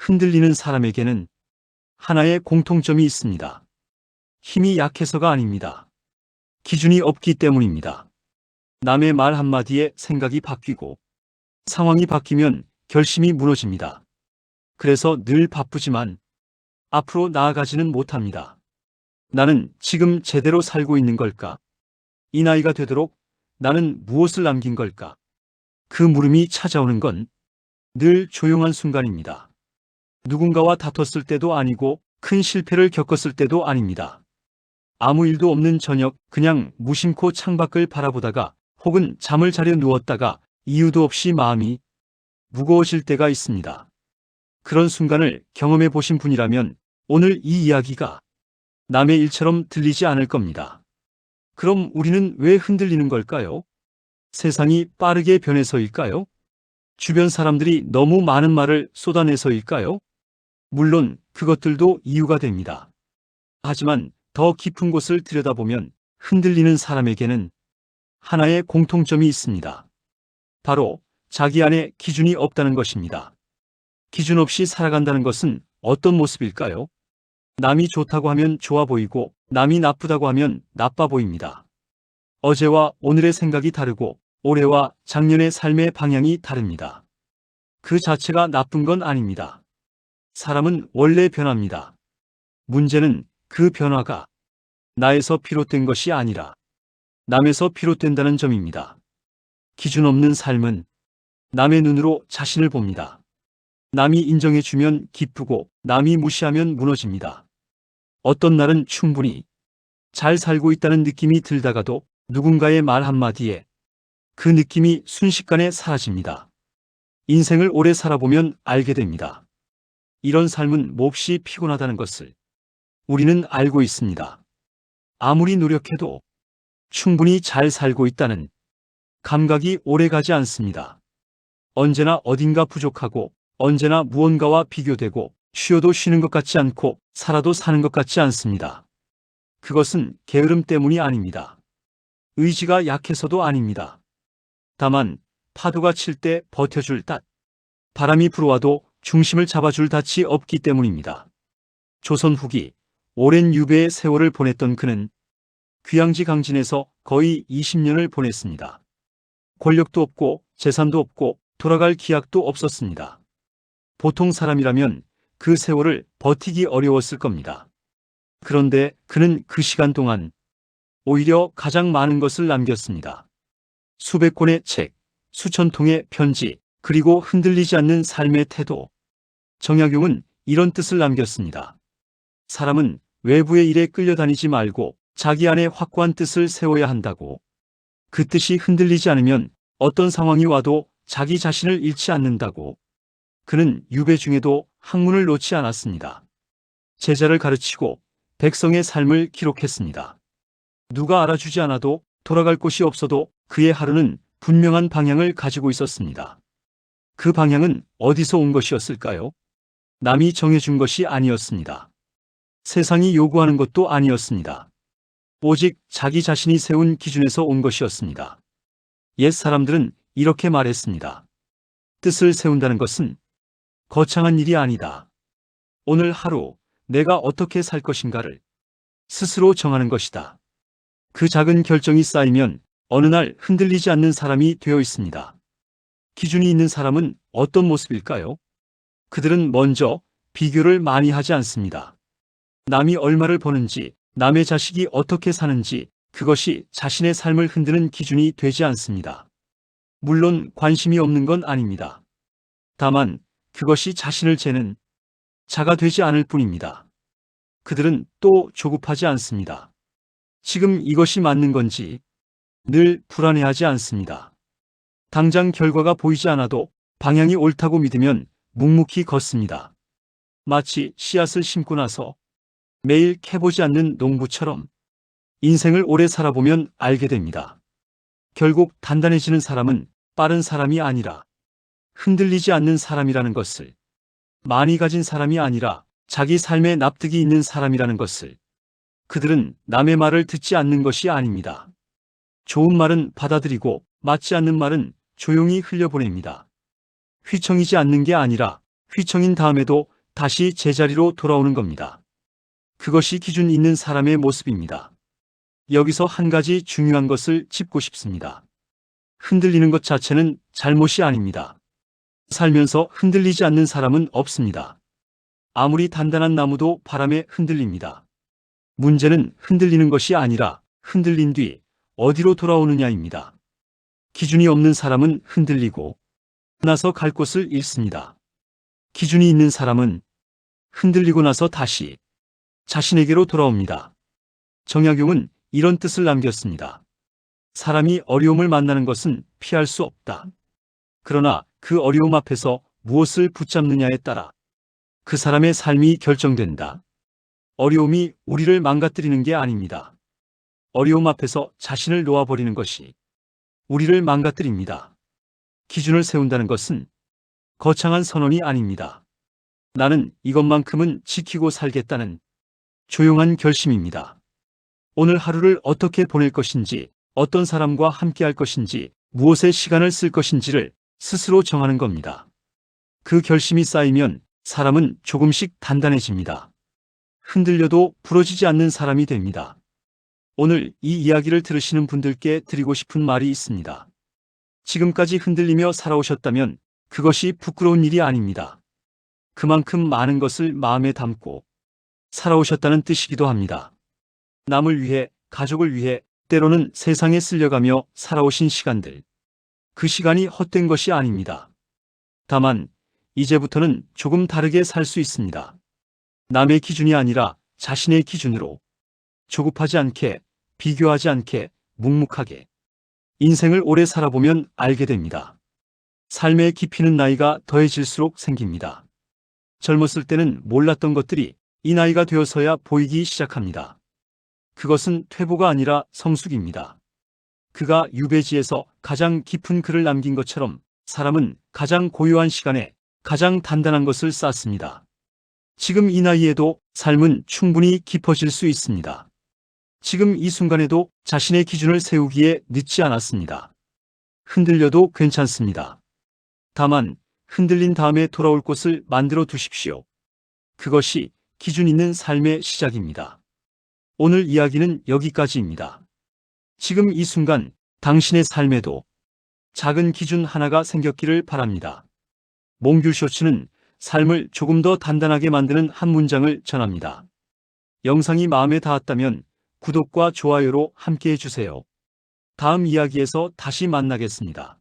흔들리는 사람에게는 하나의 공통점이 있습니다. 힘이 약해서가 아닙니다. 기준이 없기 때문입니다. 남의 말 한마디에 생각이 바뀌고 상황이 바뀌면 결심이 무너집니다. 그래서 늘 바쁘지만 앞으로 나아가지는 못합니다. 나는 지금 제대로 살고 있는 걸까? 이 나이가 되도록 나는 무엇을 남긴 걸까? 그 물음이 찾아오는 건 늘 조용한 순간입니다. 누군가와 다퉜을 때도 아니고 큰 실패를 겪었을 때도 아닙니다. 아무 일도 없는 저녁 그냥 무심코 창밖을 바라보다가 혹은 잠을 자려 누웠다가 이유도 없이 마음이 무거워질 때가 있습니다. 그런 순간을 경험해 보신 분이라면 오늘 이 이야기가 남의 일처럼 들리지 않을 겁니다. 그럼 우리는 왜 흔들리는 걸까요? 세상이 빠르게 변해서일까요? 주변 사람들이 너무 많은 말을 쏟아내서일까요? 물론 그것들도 이유가 됩니다. 하지만 더 깊은 곳을 들여다보면 흔들리는 사람에게는 하나의 공통점이 있습니다. 바로 자기 안에 기준이 없다는 것입니다. 기준 없이 살아간다는 것은 어떤 모습일까요? 남이 좋다고 하면 좋아 보이고 남이 나쁘다고 하면 나빠 보입니다. 어제와 오늘의 생각이 다르고 올해와 작년의 삶의 방향이 다릅니다. 그 자체가 나쁜 건 아닙니다. 사람은 원래 변합니다. 문제는 그 변화가 나에서 비롯된 것이 아니라 남에서 비롯된다는 점입니다. 기준 없는 삶은 남의 눈으로 자신을 봅니다. 남이 인정해주면 기쁘고 남이 무시하면 무너집니다. 어떤 날은 충분히 잘 살고 있다는 느낌이 들다가도 누군가의 말 한마디에 그 느낌이 순식간에 사라집니다. 인생을 오래 살아보면 알게 됩니다. 이런 삶은 몹시 피곤하다는 것을 우리는 알고 있습니다. 아무리 노력해도 충분히 잘 살고 있다는 감각이 오래가지 않습니다. 언제나 어딘가 부족하고 언제나 무언가와 비교되고 쉬어도 쉬는 것 같지 않고 살아도 사는 것 같지 않습니다. 그것은 게으름 때문이 아닙니다. 의지가 약해서도 아닙니다. 다만 파도가 칠 때 버텨줄 닷, 바람이 불어와도 중심을 잡아줄 닻이 없기 때문입니다. 조선 후기 오랜 유배의 세월을 보냈던 그는 귀양지 강진에서 거의 20년을 보냈습니다. 권력도 없고 재산도 없고 돌아갈 기약도 없었습니다. 보통 사람이라면 그 세월을 버티기 어려웠을 겁니다. 그런데 그는 그 시간 동안 오히려 가장 많은 것을 남겼습니다. 수백 권의 책, 수천 통의 편지, 그리고 흔들리지 않는 삶의 태도. 정약용은 이런 뜻을 남겼습니다. 사람은 외부의 일에 끌려다니지 말고 자기 안에 확고한 뜻을 세워야 한다고. 그 뜻이 흔들리지 않으면 어떤 상황이 와도 자기 자신을 잃지 않는다고. 그는 유배 중에도 학문을 놓지 않았습니다. 제자를 가르치고 백성의 삶을 기록했습니다. 누가 알아주지 않아도 돌아갈 곳이 없어도 그의 하루는 분명한 방향을 가지고 있었습니다. 그 방향은 어디서 온 것이었을까요? 남이 정해준 것이 아니었습니다. 세상이 요구하는 것도 아니었습니다. 오직 자기 자신이 세운 기준에서 온 것이었습니다. 옛 사람들은 이렇게 말했습니다. 뜻을 세운다는 것은 거창한 일이 아니다. 오늘 하루 내가 어떻게 살 것인가를 스스로 정하는 것이다. 그 작은 결정이 쌓이면 어느 날 흔들리지 않는 사람이 되어 있습니다. 기준이 있는 사람은 어떤 모습일까요? 그들은 먼저 비교를 많이 하지 않습니다. 남이 얼마를 버는지, 남의 자식이 어떻게 사는지, 그것이 자신의 삶을 흔드는 기준이 되지 않습니다. 물론 관심이 없는 건 아닙니다. 다만 그것이 자신을 재는 자가 되지 않을 뿐입니다. 그들은 또 조급하지 않습니다. 지금 이것이 맞는 건지 늘 불안해하지 않습니다. 당장 결과가 보이지 않아도 방향이 옳다고 믿으면 묵묵히 걷습니다. 마치 씨앗을 심고 나서 매일 캐보지 않는 농부처럼 인생을 오래 살아보면 알게 됩니다. 결국 단단해지는 사람은 빠른 사람이 아니라 흔들리지 않는 사람이라는 것을, 많이 가진 사람이 아니라 자기 삶에 납득이 있는 사람이라는 것을. 그들은 남의 말을 듣지 않는 것이 아닙니다. 좋은 말은 받아들이고 맞지 않는 말은 조용히 흘려보냅니다. 휘청이지 않는 게 아니라 휘청인 다음에도 다시 제자리로 돌아오는 겁니다. 그것이 기준 있는 사람의 모습입니다. 여기서 한 가지 중요한 것을 짚고 싶습니다. 흔들리는 것 자체는 잘못이 아닙니다. 살면서 흔들리지 않는 사람은 없습니다. 아무리 단단한 나무도 바람에 흔들립니다. 문제는 흔들리는 것이 아니라 흔들린 뒤 어디로 돌아오느냐입니다. 기준이 없는 사람은 흔들리고 나서 갈 곳을 잃습니다. 기준이 있는 사람은 흔들리고 나서 다시 자신에게로 돌아옵니다. 정약용은 이런 뜻을 남겼습니다. 사람이 어려움을 만나는 것은 피할 수 없다. 그러나 그 어려움 앞에서 무엇을 붙잡느냐에 따라 그 사람의 삶이 결정된다. 어려움이 우리를 망가뜨리는 게 아닙니다. 어려움 앞에서 자신을 놓아버리는 것이 우리를 망가뜨립니다. 기준을 세운다는 것은 거창한 선언이 아닙니다. 나는 이것만큼은 지키고 살겠다는 조용한 결심입니다. 오늘 하루를 어떻게 보낼 것인지, 어떤 사람과 함께 할 것인지, 무엇에 시간을 쓸 것인지를 스스로 정하는 겁니다. 그 결심이 쌓이면 사람은 조금씩 단단해집니다. 흔들려도 부러지지 않는 사람이 됩니다. 오늘 이 이야기를 들으시는 분들께 드리고 싶은 말이 있습니다. 지금까지 흔들리며 살아오셨다면 그것이 부끄러운 일이 아닙니다. 그만큼 많은 것을 마음에 담고 살아오셨다는 뜻이기도 합니다. 남을 위해, 가족을 위해, 때로는 세상에 쓸려가며 살아오신 시간들. 그 시간이 헛된 것이 아닙니다. 다만 이제부터는 조금 다르게 살 수 있습니다. 남의 기준이 아니라 자신의 기준으로 조급하지 않게, 비교하지 않게, 묵묵하게 인생을 오래 살아보면 알게 됩니다. 삶의 깊이는 나이가 더해질수록 생깁니다. 젊었을 때는 몰랐던 것들이 이 나이가 되어서야 보이기 시작합니다. 그것은 퇴보가 아니라 성숙입니다. 그가 유배지에서 가장 깊은 글을 남긴 것처럼 사람은 가장 고요한 시간에 가장 단단한 것을 쌓습니다. 지금 이 나이에도 삶은 충분히 깊어질 수 있습니다. 지금 이 순간에도 자신의 기준을 세우기에 늦지 않았습니다. 흔들려도 괜찮습니다. 다만 흔들린 다음에 돌아올 곳을 만들어 두십시오. 그것이 기준 있는 삶의 시작입니다. 오늘 이야기는 여기까지입니다. 지금 이 순간 당신의 삶에도 작은 기준 하나가 생겼기를 바랍니다. 몽귤쇼츠는 삶을 조금 더 단단하게 만드는 한 문장을 전합니다. 영상이 마음에 닿았다면 구독과 좋아요로 함께 해주세요. 다음 이야기에서 다시 만나겠습니다.